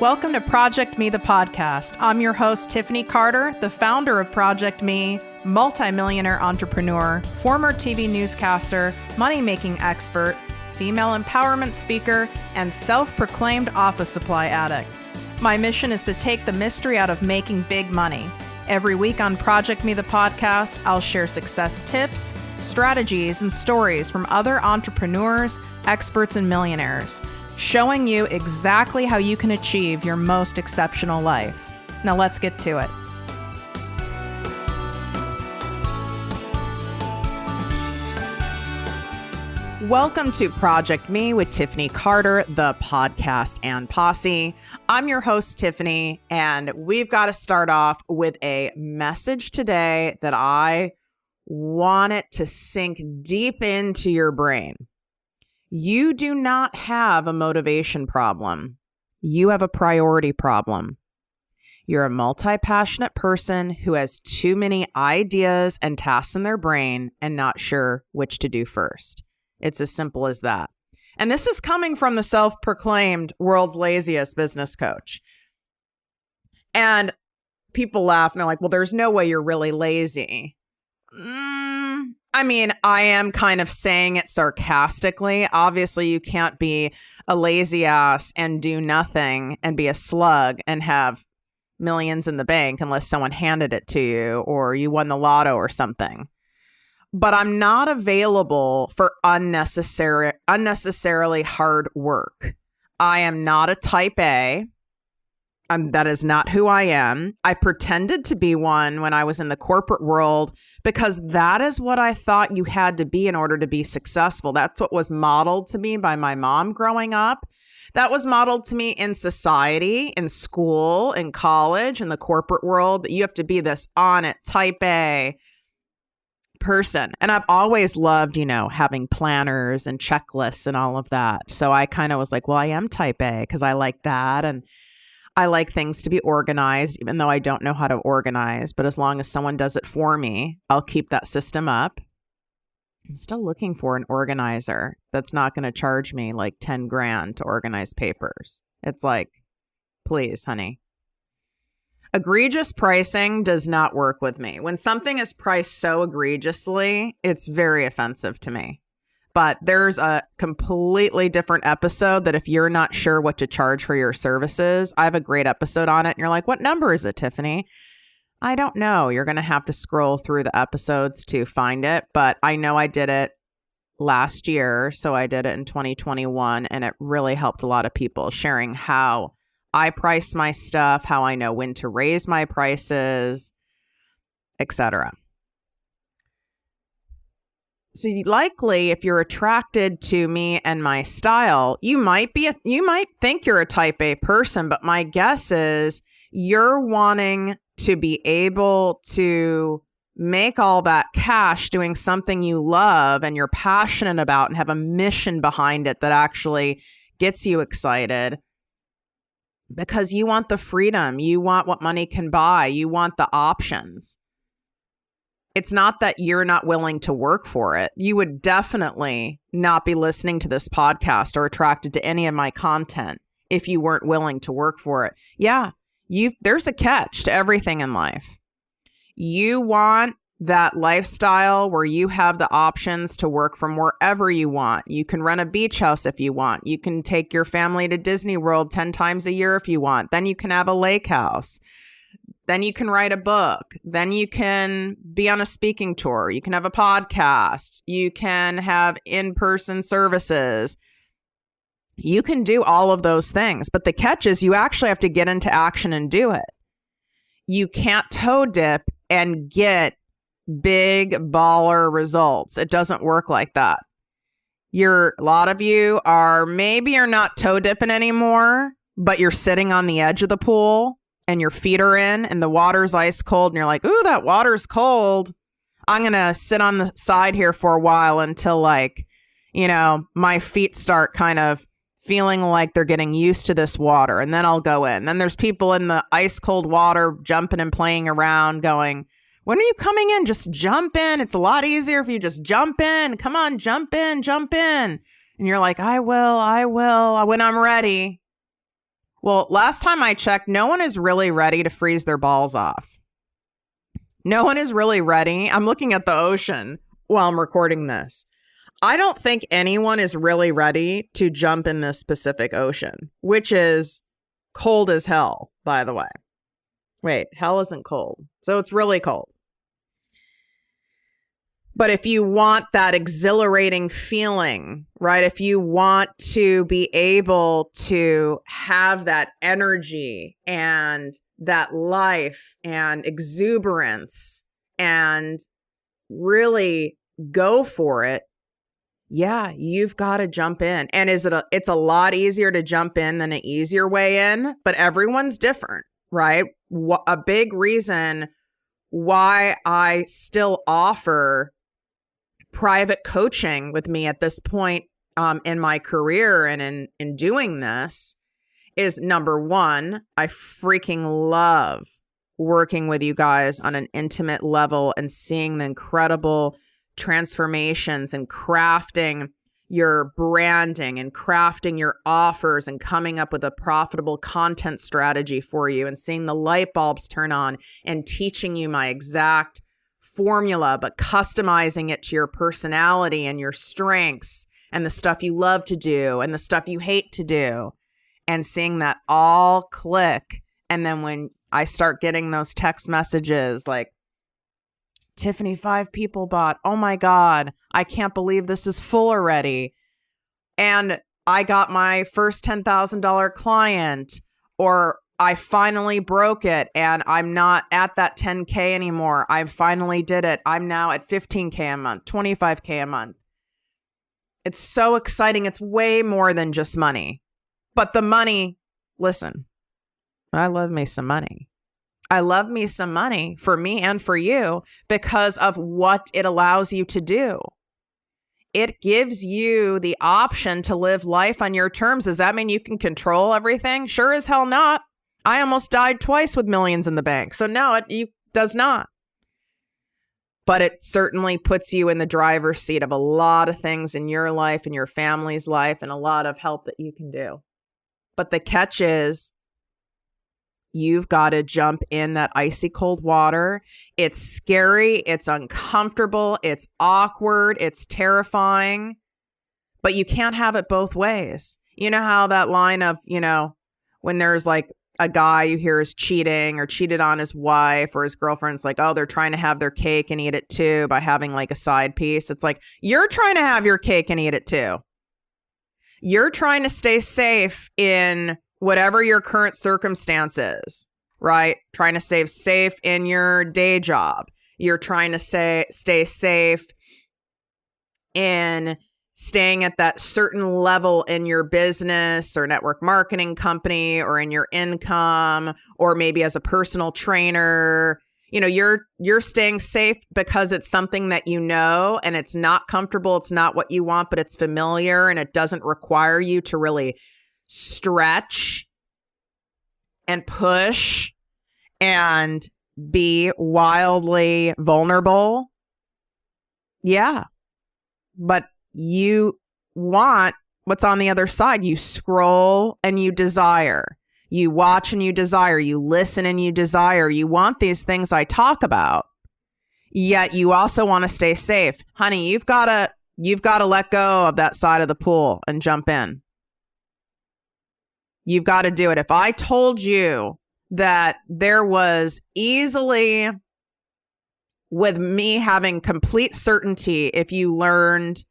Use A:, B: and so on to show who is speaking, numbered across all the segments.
A: Welcome to ProjectME, the podcast. I'm your host, Tiffany Carter, the founder of ProjectME, multimillionaire entrepreneur, former TV newscaster, money-making expert, female empowerment speaker, and self-proclaimed office supply addict. My mission is to take the mystery out of making big money. Every week on ProjectME, the podcast, I'll share success tips, strategies, and stories from other entrepreneurs, experts, and millionaires, showing you exactly how you can achieve your most exceptional life. Now let's get to it. Welcome to ProjectME with Tiffany Carter, the podcast and posse. I'm your host, Tiffany, and we've got to start off with a message today that I want it to sink deep into your brain. You do not have a motivation problem. You have a priority problem. You're a multi-passionate person who has too many ideas and tasks in their brain and not sure which to do first. It's as simple as that. And this is coming from the self-proclaimed world's laziest business coach. And people laugh and they're like, well, there's no way you're really lazy. I mean, I am kind of saying it sarcastically. Obviously, you can't be a lazy ass and do nothing and be a slug and have millions in the bank unless someone handed it to you or you won the lotto or something. But I'm not available for unnecessarily hard work. I am not a type A. That is not who I am. I pretended to be one when I was in the corporate world because that is what I thought you had to be in order to be successful. That's what was modeled to me by my mom growing up. That was modeled to me in society, in school, in college, in the corporate world, that you have to be this on it, type A person. And I've always loved, having planners and checklists and all of that. So I kind of was like, well, I am type A because I like that. And I like things to be organized, even though I don't know how to organize. But as long as someone does it for me, I'll keep that system up. I'm still looking for an organizer that's not going to charge me like 10 grand to organize papers. It's like, please, honey. Egregious pricing does not work with me. When something is priced so egregiously, it's very offensive to me. But there's a completely different episode that if you're not sure what to charge for your services, I have a great episode on it. And you're like, what number is it, Tiffany? I don't know. You're going to have to scroll through the episodes to find it. But I know I did it last year. So I did it in 2021. And it really helped a lot of people sharing how I price my stuff, how I know when to raise my prices, etc. So likely, if you're attracted to me and my style, you might think you're a type A person, but my guess is you're wanting to be able to make all that cash doing something you love and you're passionate about and have a mission behind it that actually gets you excited because you want the freedom, you want what money can buy, you want the options. It's not that you're not willing to work for it. You would definitely not be listening to this podcast or attracted to any of my content if you weren't willing to work for it. Yeah, there's a catch to everything in life. You want that lifestyle where you have the options to work from wherever you want. You can rent a beach house if you want. You can take your family to Disney World 10 times a year if you want. Then you can have a lake house. Then you can write a book. Then you can be on a speaking tour. You can have a podcast. You can have in-person services. You can do all of those things. But the catch is you actually have to get into action and do it. You can't toe dip and get big baller results. It doesn't work like that. A lot of you maybe you're not toe dipping anymore, but you're sitting on the edge of the pool. And your feet are in and the water's ice cold and you're like, ooh, that water's cold. I'm going to sit on the side here for a while until my feet start kind of feeling like they're getting used to this water. And then I'll go in. Then there's people in the ice cold water jumping and playing around going, when are you coming in? Just jump in. It's a lot easier if you just jump in. Come on, jump in. And you're like, I will when I'm ready. Well, last time I checked, no one is really ready to freeze their balls off. No one is really ready. I'm looking at the ocean while I'm recording this. I don't think anyone is really ready to jump in this Pacific Ocean, which is cold as hell, by the way. Wait, hell isn't cold. So it's really cold. But if you want that exhilarating feeling, right? If you want to be able to have that energy and that life and exuberance and really go for it, yeah, you've got to jump in. And it's a lot easier to jump in than an easier way in, but everyone's different, right? A big reason why I still offer private coaching with me at this point in my career and in doing this is, number one, I freaking love working with you guys on an intimate level and seeing the incredible transformations and crafting your branding and crafting your offers and coming up with a profitable content strategy for you and seeing the light bulbs turn on and teaching you my exact formula, but customizing it to your personality and your strengths and the stuff you love to do and the stuff you hate to do, and seeing that all click. And then when I start getting those text messages like, Tiffany, 5 people bought. Oh my God, I can't believe this is full already. And I got my first $10,000 client, or I finally broke it and I'm not at that 10K anymore. I finally did it. I'm now at 15K a month, 25K a month. It's so exciting. It's way more than just money. But the money, listen, I love me some money. I love me some money for me and for you because of what it allows you to do. It gives you the option to live life on your terms. Does that mean you can control everything? Sure as hell not. I almost died twice with millions in the bank. So no, it does not. But it certainly puts you in the driver's seat of a lot of things in your life and your family's life and a lot of help that you can do. But the catch is, you've got to jump in that icy cold water. It's scary. It's uncomfortable. It's awkward. It's terrifying. But you can't have it both ways. You know how that line of, when there's like a guy you hear is cheating or cheated on his wife or his girlfriend, it's like, oh, they're trying to have their cake and eat it too by having like a side piece. It's like, you're trying to have your cake and eat it too. You're trying to stay safe in whatever your current circumstances, right? Trying to stay safe in your day job. You're trying to stay safe in staying at that certain level in your business or network marketing company or in your income, or maybe as a personal trainer. You're staying safe because it's something that you know and it's not comfortable. It's not what you want, but it's familiar and it doesn't require you to really stretch and push and be wildly vulnerable. Yeah. But you want what's on the other side. You scroll and you desire. You watch and you desire. You listen and you desire. You want these things I talk about. Yet you also want to stay safe. Honey, you've got to let go of that side of the pool and jump in. You've got to do it. If I told you that there was easily, with me having complete certainty, if you learned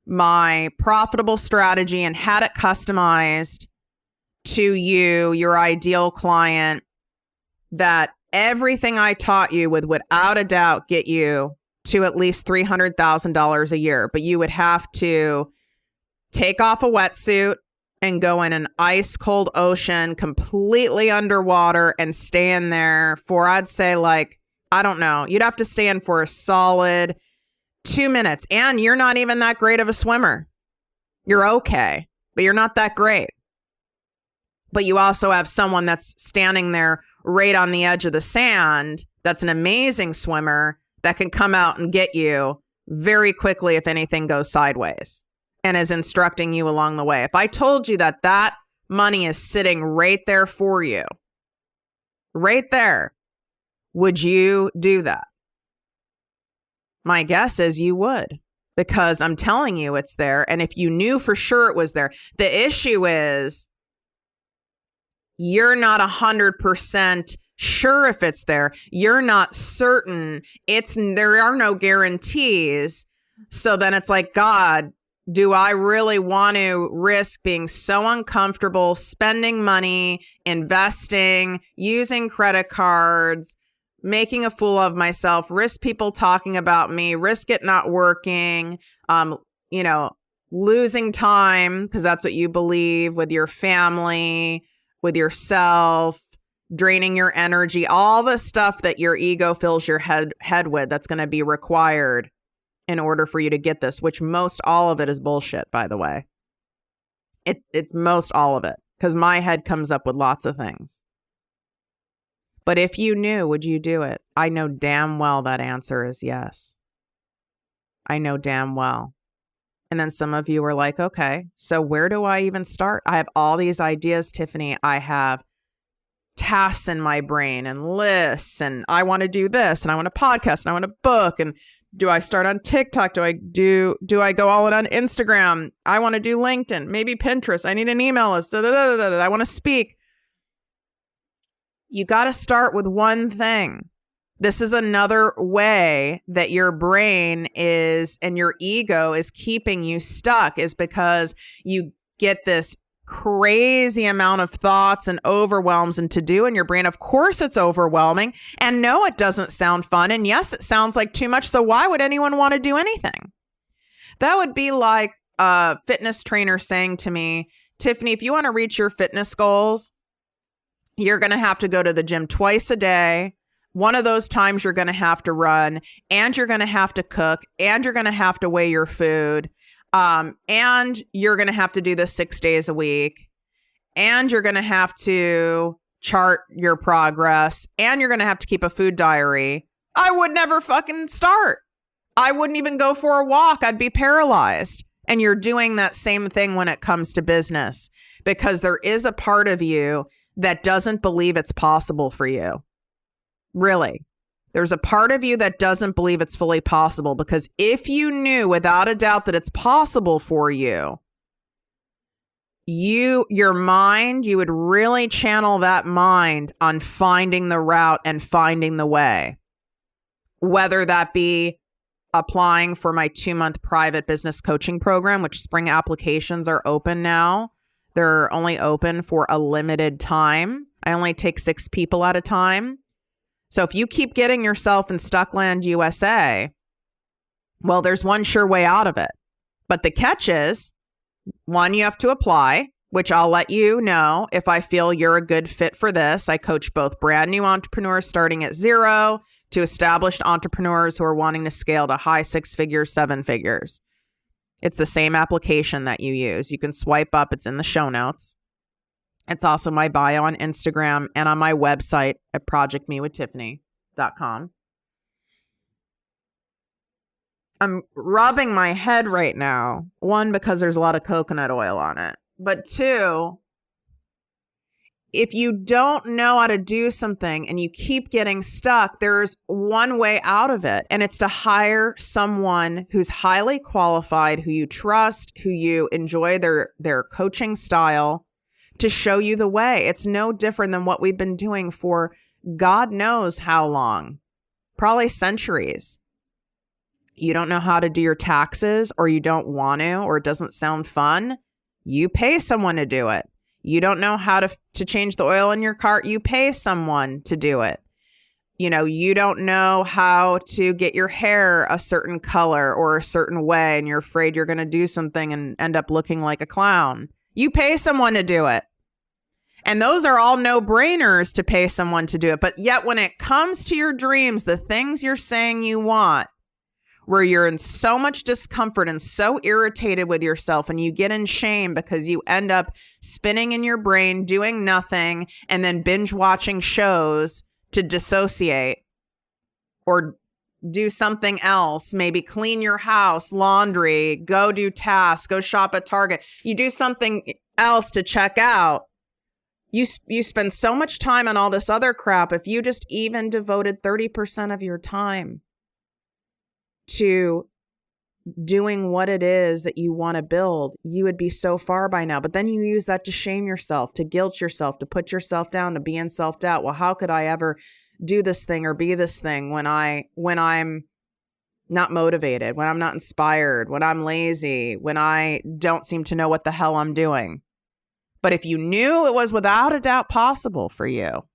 A: my profitable strategy and had it customized to you, your ideal client, that everything I taught you would without a doubt get you to at least $300,000 a year. But you would have to take off a wetsuit and go in an ice cold ocean completely underwater and stay in there for, I'd say, like, I don't know, you'd have to stay in for a solid 2 minutes. And you're not even that great of a swimmer. You're okay, but you're not that great. But you also have someone that's standing there right on the edge of the sand that's an amazing swimmer that can come out and get you very quickly if anything goes sideways and is instructing you along the way. If I told you that money is sitting right there for you. Right there. Would you do that? My guess is you would, because I'm telling you it's there. And if you knew for sure it was there, the issue is you're not 100% sure if it's there. You're not certain. There are no guarantees. So then it's like, God, do I really want to risk being so uncomfortable, spending money, investing, using credit cards, making a fool of myself, risk people talking about me, risk it not working, losing time, because that's what you believe, with your family, with yourself, draining your energy, all the stuff that your ego fills your head with that's going to be required in order for you to get this, which most all of it is bullshit, by the way. It's most all of it, because my head comes up with lots of things. But if you knew, would you do it? I know damn well that answer is yes. I know damn well. And then some of you are like, okay, so where do I even start? I have all these ideas, Tiffany. I have tasks in my brain and lists, and I want to do this, and I want to podcast, and I want to book, and do I start on TikTok? Do I go all in on Instagram? I want to do LinkedIn, maybe Pinterest. I need an email list. I want to speak. You got to start with one thing. This is another way that your brain is and your ego is keeping you stuck, is because you get this crazy amount of thoughts and overwhelms and to do in your brain. Of course it's overwhelming. And no, it doesn't sound fun. And yes, it sounds like too much. So why would anyone want to do anything? That would be like a fitness trainer saying to me, Tiffany, if you want to reach your fitness goals, you're going to have to go to the gym twice a day. One of those times you're going to have to run, and you're going to have to cook, and you're going to have to weigh your food. And you're going to have to do this 6 days a week, and you're going to have to chart your progress, and you're going to have to keep a food diary. I would never fucking start. I wouldn't even go for a walk. I'd be paralyzed. And you're doing that same thing when it comes to business, because there is a part of you that doesn't believe it's possible for you. Really. There's a part of you that doesn't believe it's fully possible, because if you knew without a doubt that it's possible for you, your mind, you would really channel that mind on finding the route and finding the way. Whether that be applying for my 2-month private business coaching program, which spring applications are open now. They're only open for a limited time. I only take 6 people at a time. So if you keep getting yourself in Stuckland USA, well, there's one sure way out of it. But the catch is, one, you have to apply, which I'll let you know if I feel you're a good fit for this. I coach both brand new entrepreneurs starting at 0 to established entrepreneurs who are wanting to scale to high 6 figures, 7 figures. It's the same application that you use. You can swipe up. It's in the show notes. It's also my bio on Instagram and on my website at ProjectMeWithTiffany.com. I'm rubbing my head right now. 1, because there's a lot of coconut oil on it. But 2, if you don't know how to do something and you keep getting stuck, there's one way out of it. And it's to hire someone who's highly qualified, who you trust, who you enjoy their coaching style, to show you the way. It's no different than what we've been doing for God knows how long, probably centuries. You don't know how to do your taxes, or you don't want to, or it doesn't sound fun. You pay someone to do it. You don't know how to change the oil in your car. You pay someone to do it. You don't know how to get your hair a certain color or a certain way, and you're afraid you're going to do something and end up looking like a clown. You pay someone to do it. And those are all no-brainers to pay someone to do it. But yet when it comes to your dreams, the things you're saying you want, where you're in so much discomfort and so irritated with yourself, and you get in shame because you end up spinning in your brain, doing nothing, and then binge watching shows to dissociate, or do something else, maybe clean your house, laundry, go do tasks, go shop at Target. You do something else to check out, you spend so much time on all this other crap. If you just even devoted 30% of your time to doing what it is that you want to build, you would be so far by now. But then you use that to shame yourself, to guilt yourself, to put yourself down, to be in self-doubt. Well, how could I ever do this thing or be this thing when I'm not motivated, when I'm not inspired, when I'm lazy, when I don't seem to know what the hell I'm doing? But if you knew it was without a doubt possible for you,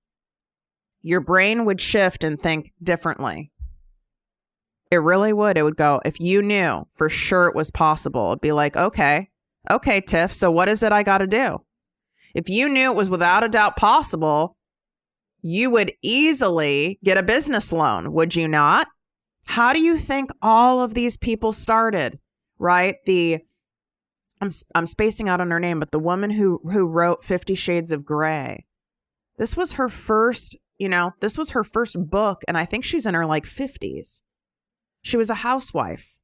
A: your brain would shift and think differently. It really would. It would go, if you knew for sure it was possible, it'd be like, okay, Tiff, so what is it I got to do? If you knew it was without a doubt possible, you would easily get a business loan, would you not? How do you think all of these people started, right? I'm spacing out on her name, but the woman who wrote 50 Shades of Grey, this was her first book, and I think she's in her like 50s. She was a housewife.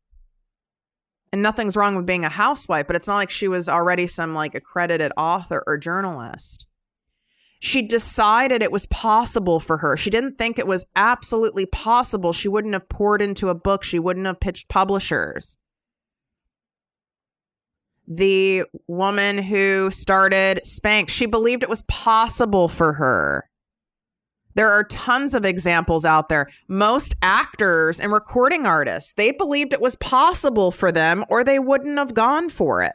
A: And nothing's wrong with being a housewife, but it's not like she was already some like accredited author or journalist. She decided it was possible for her. She didn't think it was absolutely possible. She wouldn't have poured into a book. She wouldn't have pitched publishers. The woman who started Spanx, she believed it was possible for her. There are tons of examples out there. Most actors and recording artists, they believed it was possible for them or they wouldn't have gone for it.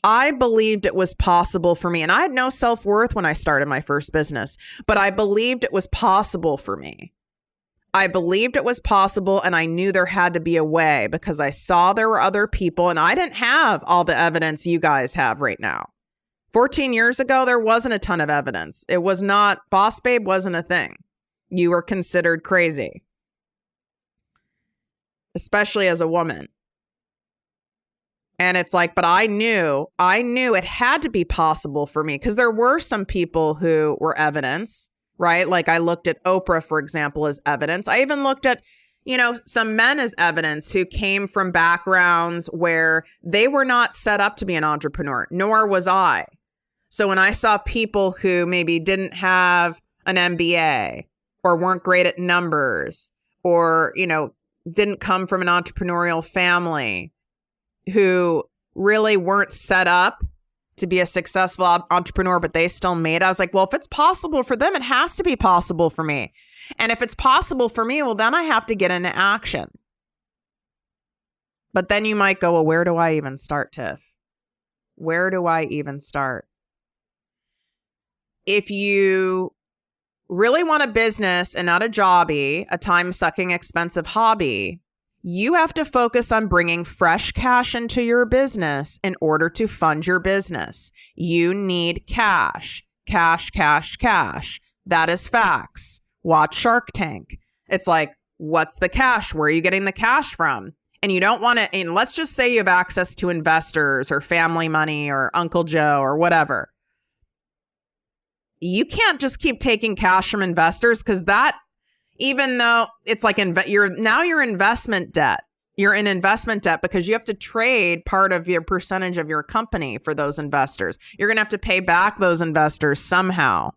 A: I believed it was possible for me, and I had no self-worth when I started my first business, but I believed it was possible for me. I believed it was possible, and I knew there had to be a way because I saw there were other people, and I didn't have all the evidence you guys have right now. 14 years ago, there wasn't a ton of evidence. It was not, Boss Babe wasn't a thing. You were considered crazy, especially as a woman. And it's like, but I knew it had to be possible for me because there were some people who were evidence, right? Like I looked at Oprah, for example, as evidence. I even looked at, some men as evidence who came from backgrounds where they were not set up to be an entrepreneur, nor was I. So when I saw people who maybe didn't have an MBA or weren't great at numbers or, didn't come from an entrepreneurial family, who really weren't set up to be a successful entrepreneur, but they still made it. I was like, well, if it's possible for them, it has to be possible for me. And if it's possible for me, well, then I have to get into action. But then you might go, well, where do I even start, Tiff? Where do I even start? If you really want a business and not a jobby, a time-sucking, expensive hobby, you have to focus on bringing fresh cash into your business in order to fund your business. You need cash. Cash, cash, cash. That is facts. Watch Shark Tank. It's like, what's the cash? Where are you getting the cash from? And you don't want to, and let's just say you have access to investors or family money or Uncle Joe or whatever. You can't just keep taking cash from investors because that, even though it's like you're investment debt. You're in investment debt because you have to trade part of your percentage of your company for those investors. You're going to have to pay back those investors somehow.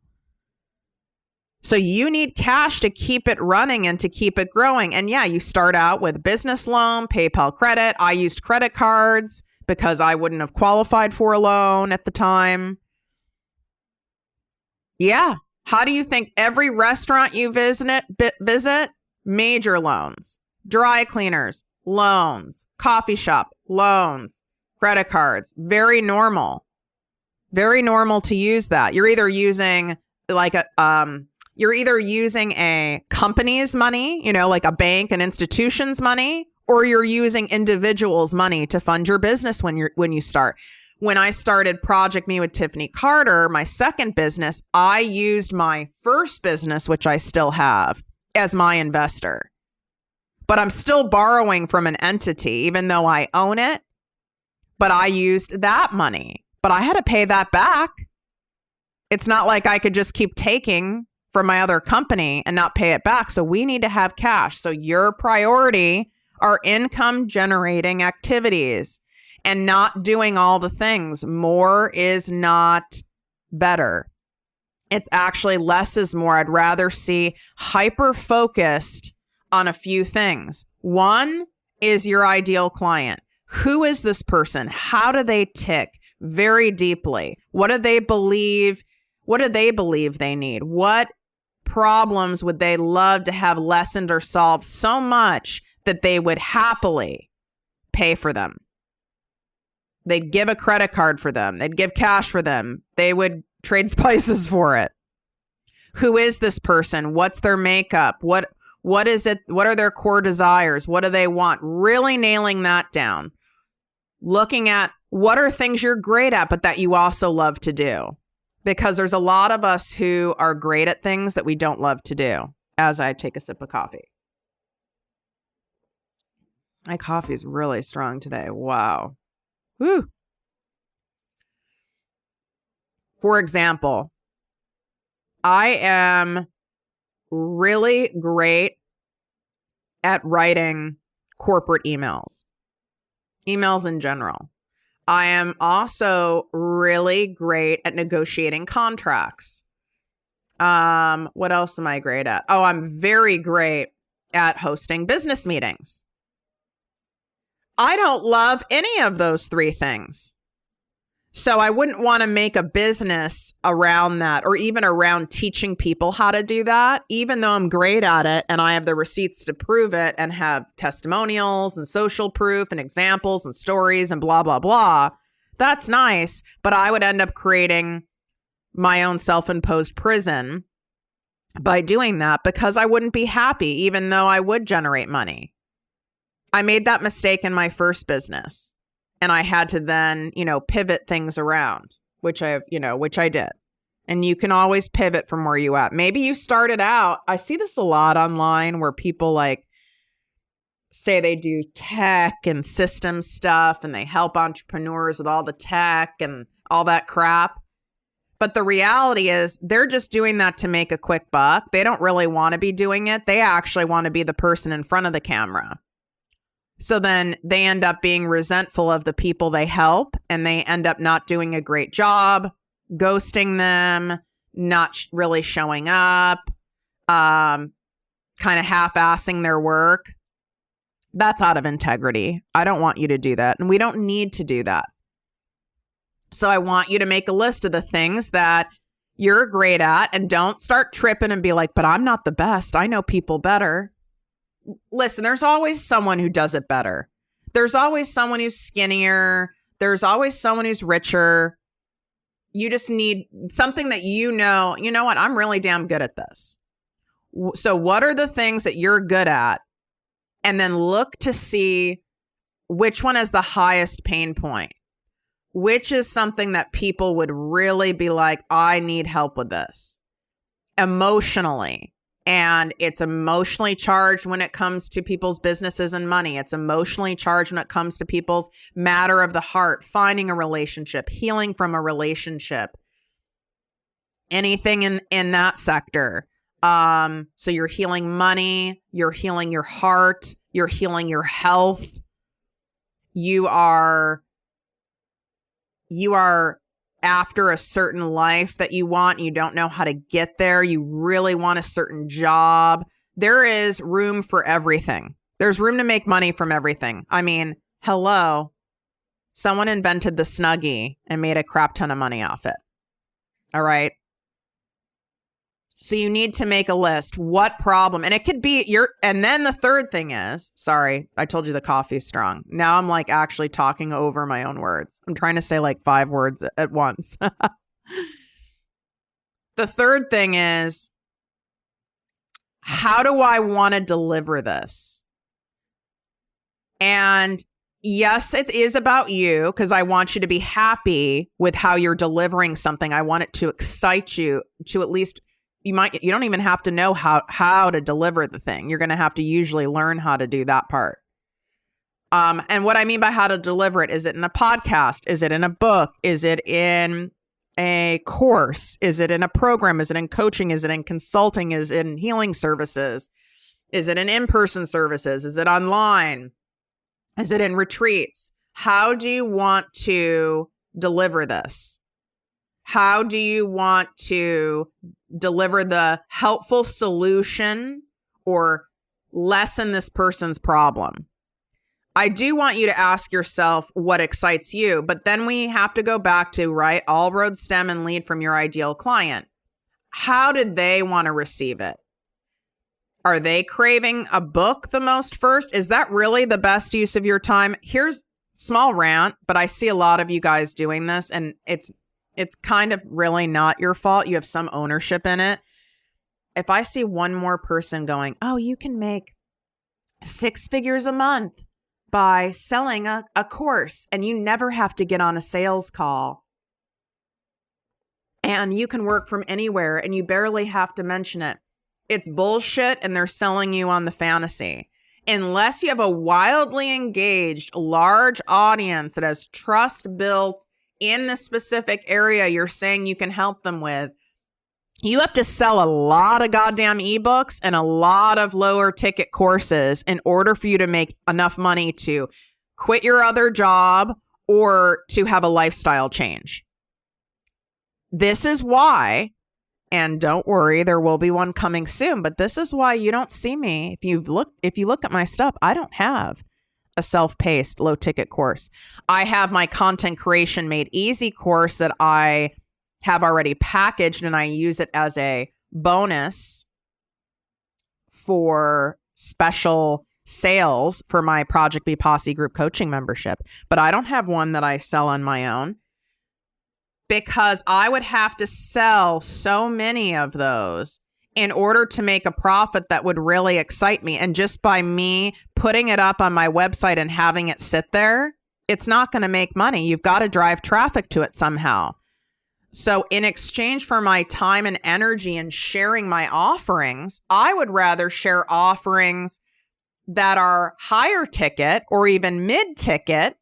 A: So you need cash to keep it running and to keep it growing. And yeah, you start out with business loan, PayPal credit. I used credit cards because I wouldn't have qualified for a loan at the time. Yeah. How do you think every restaurant you visit, major loans, dry cleaners, loans, coffee shop, loans, credit cards, very normal to use that. You're either using a company's money, like a bank and institution's money, or you're using individuals' money to fund your business when you start. When I started ProjectME with Tiffany Carter, my second business, I used my first business, which I still have, as my investor. But I'm still borrowing from an entity, even though I own it. But I used that money. But I had to pay that back. It's not like I could just keep taking from my other company and not pay it back. So we need to have cash. So your priority are income generating activities. and not doing all the things. More is not better. It's actually less is more. I'd rather see hyper-focused on a few things. One is your ideal client. Who is this person? How do they tick very deeply? What do they believe? What do they believe they need? What problems would they love to have lessened or solved so much that they would happily pay for them? They'd give a credit card for them. They'd give cash for them. They would trade spices for it. Who is this person? What's their makeup? What is it? What are their core desires? What do they want? Really nailing that down. Looking at what are things you're great at, but that you also love to do. Because there's a lot of us who are great at things that we don't love to do. As I take a sip of coffee. My coffee is really strong today. Wow. Woo. For example, I am really great at writing corporate emails in general. I am also really great at negotiating contracts. What else am I great at? Oh, I'm very great at hosting business meetings. I don't love any of those three things. So I wouldn't want to make a business around that or even around teaching people how to do that, even though I'm great at it and I have the receipts to prove it and have testimonials and social proof and examples and stories and blah, blah, blah. That's nice, but I would end up creating my own self-imposed prison by doing that because I wouldn't be happy, even though I would generate money. I made that mistake in my first business. And I had to then, pivot things around, which I did. And you can always pivot from where you at. Maybe you started out. I see this a lot online where people say they do tech and system stuff and they help entrepreneurs with all the tech and all that crap. But the reality is they're just doing that to make a quick buck. They don't really want to be doing it. They actually want to be the person in front of the camera. So then they end up being resentful of the people they help and they end up not doing a great job, ghosting them, not really showing up, kind of half-assing their work. That's out of integrity. I don't want you to do that. And we don't need to do that. So I want you to make a list of the things that you're great at and don't start tripping and be like, but I'm not the best. I know people better. Listen, there's always someone who does it better. There's always someone who's skinnier. There's always someone who's richer. You just need something that you know what, I'm really damn good at this. So what are the things that you're good at? And then look to see which one has the highest pain point. Which is something that people would really be like, I need help with this emotionally. And it's emotionally charged when it comes to people's businesses and money. It's emotionally charged when it comes to people's matter of the heart, finding a relationship, healing from a relationship, anything in that sector. So you're healing money, you're healing your heart, you're healing your health. You are after a certain life that you want, you don't know how to get there, you really want a certain job. There is room for everything. There's room to make money from everything. I mean, hello. Someone invented the Snuggie and made a crap ton of money off it. All right. So you need to make a list. What problem? And it could be and then the third thing is, sorry, I told you the coffee's strong. Now I'm actually talking over my own words. I'm trying to say 5 words at once. The third thing is, how do I want to deliver this? And yes, it is about you because I want you to be happy with how you're delivering something. I want it to excite you to at least. You don't even have to know how to deliver the thing. You're going to have to usually learn how to do that part. And what I mean by how to deliver it, is it in a podcast? Is it in a book? Is it in a course? Is it in a program? Is it in coaching? Is it in consulting? Is it in healing services? Is it in in-person services? Is it online? Is it in retreats? How do you want to deliver this? How do you want to deliver the helpful solution or lessen this person's problem? I do want you to ask yourself what excites you, but then we have to go back to, right, all roads stem and lead from your ideal client. How did they want to receive it? Are they craving a book the most first? Is that really the best use of your time? Here's small rant, but I see a lot of you guys doing this, and it's kind of really not your fault. You have some ownership in it. If I see one more person going, oh, you can make 6 figures a month by selling a course, and you never have to get on a sales call, and you can work from anywhere, and you barely have to mention it. It's bullshit, and they're selling you on the fantasy. Unless you have a wildly engaged, large audience that has trust built in the specific area you're saying you can help them with, you have to sell a lot of goddamn ebooks and a lot of lower ticket courses in order for you to make enough money to quit your other job or to have a lifestyle change. This is why, and don't worry, there will be one coming soon, but this is why you don't see me. If you look at my stuff, I don't have a self-paced low ticket course. I have my content creation made easy course that I have already packaged, and I use it as a bonus for special sales for my ProjectME Posse group coaching membership. But I don't have one that I sell on my own, because I would have to sell so many of those in order to make a profit that would really excite me. And just by me putting it up on my website and having it sit there, it's not going to make money. You've got to drive traffic to it somehow. So in exchange for my time and energy and sharing my offerings, I would rather share offerings that are higher ticket or even mid ticket,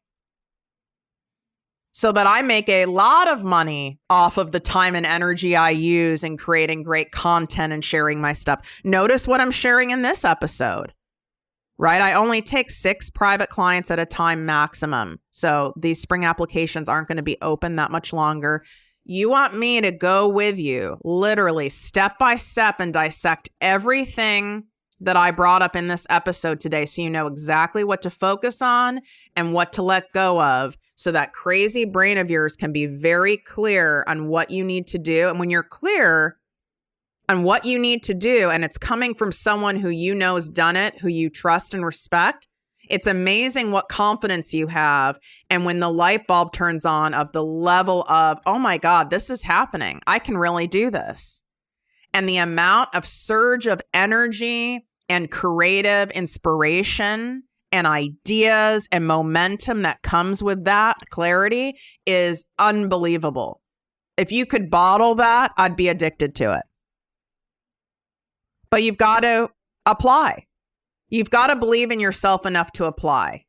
A: so that I make a lot of money off of the time and energy I use in creating great content and sharing my stuff. Notice what I'm sharing in this episode, right? I only take 6 private clients at a time maximum. So these spring applications aren't going to be open that much longer. You want me to go with you literally step by step and dissect everything that I brought up in this episode today, so you know exactly what to focus on and what to let go of, so that crazy brain of yours can be very clear on what you need to do. And when you're clear on what you need to do, and it's coming from someone who you know has done it, who you trust and respect, it's amazing what confidence you have. And when the light bulb turns on of the level of, oh my God, this is happening. I can really do this. And the amount of surge of energy and creative inspiration and ideas and momentum that comes with that clarity is unbelievable. If you could bottle that, I'd be addicted to it. But you've got to apply. You've got to believe in yourself enough to apply.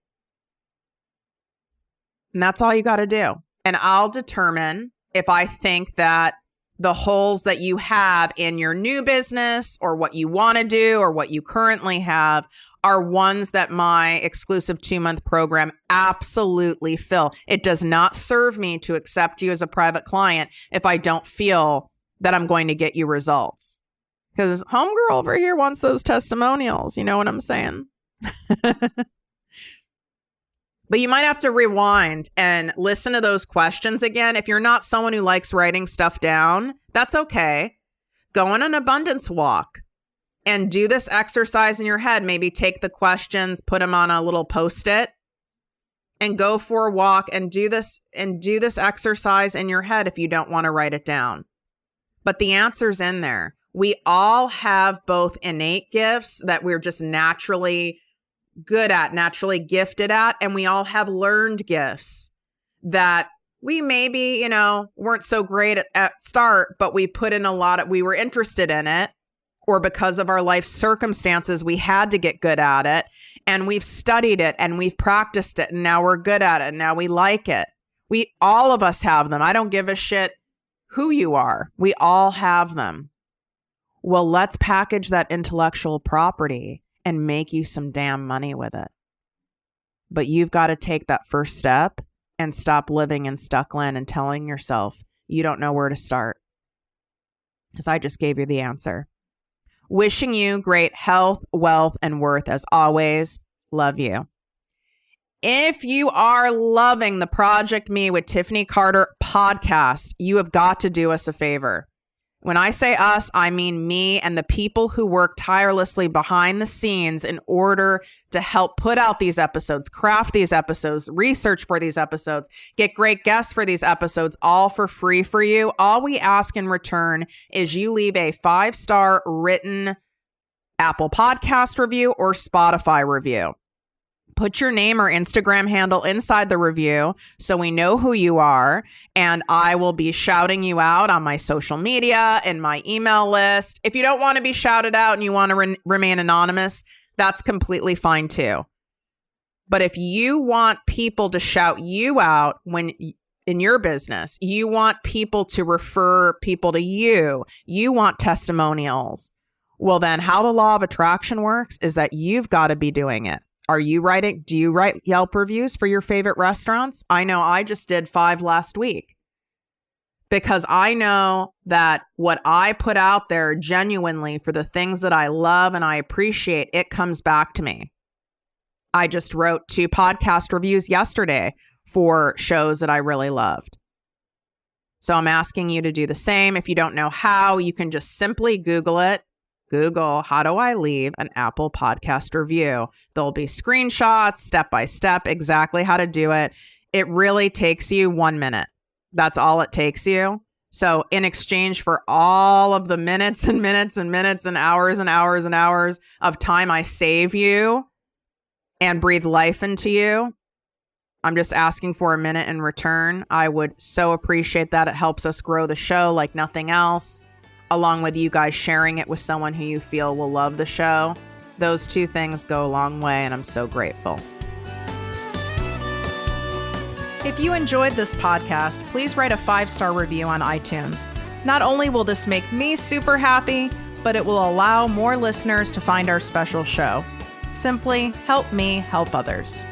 A: And that's all you got to do. And I'll determine if I think that the holes that you have in your new business or what you want to do or what you currently have are ones that my exclusive 2-month program absolutely fill. It does not serve me to accept you as a private client if I don't feel that I'm going to get you results. Because homegirl over here wants those testimonials. You know what I'm saying? But you might have to rewind and listen to those questions again. If you're not someone who likes writing stuff down, that's okay. Go on an abundance walk and do this exercise in your head. Maybe take the questions, put them on a little Post-it, and go for a walk and do this exercise in your head if you don't want to write it down. But the answer's in there. We all have both innate gifts that we're just naturally good at, naturally gifted at, and we all have learned gifts that we maybe, weren't so great at start, but we put in we were interested in it, or because of our life circumstances, we had to get good at it, and we've studied it and we've practiced it, and now we're good at it, and now we like it. All of us have them. I don't give a shit who you are. We all have them. Well, let's package that intellectual property and make you some damn money with it. but you've got to take that first step and stop living in Stuckland and telling yourself you don't know where to start. Because I just gave you the answer. Wishing you great health, wealth, and worth as always. Love you. If you are loving the Project Me with Tiffany Carter podcast, you have got to do us a favor. When I say us, I mean me and the people who work tirelessly behind the scenes in order to help put out these episodes, craft these episodes, research for these episodes, get great guests for these episodes, all for free for you. All we ask in return is you leave a 5-star written Apple Podcast review or Spotify review. Put your name or Instagram handle inside the review so we know who you are, and I will be shouting you out on my social media and my email list. If you don't want to be shouted out and you want to remain anonymous, that's completely fine too. But if you want people to shout you out when in your business, you want people to refer people to you, you want testimonials, well then how the law of attraction works is that you've got to be doing it. Do you write Yelp reviews for your favorite restaurants? I know I just did 5 last week because I know that what I put out there genuinely for the things that I love and I appreciate, it comes back to me. I just wrote 2 podcast reviews yesterday for shows that I really loved. So I'm asking you to do the same. If you don't know how, you can just simply Google it. Google, how do I leave an Apple Podcast review? There'll be screenshots, step by step, exactly how to do it. It really takes you 1 minute. That's all it takes you. So in exchange for all of the minutes and minutes and minutes and hours and hours and hours of time I save you and breathe life into you, I'm just asking for a minute in return. I would so appreciate that. It helps us grow the show like nothing else, along with you guys sharing it with someone who you feel will love the show. Those 2 things go a long way, and I'm so grateful. If you enjoyed this podcast, please write a 5-star review on iTunes. Not only will this make me super happy, but it will allow more listeners to find our special show. Simply help me help others.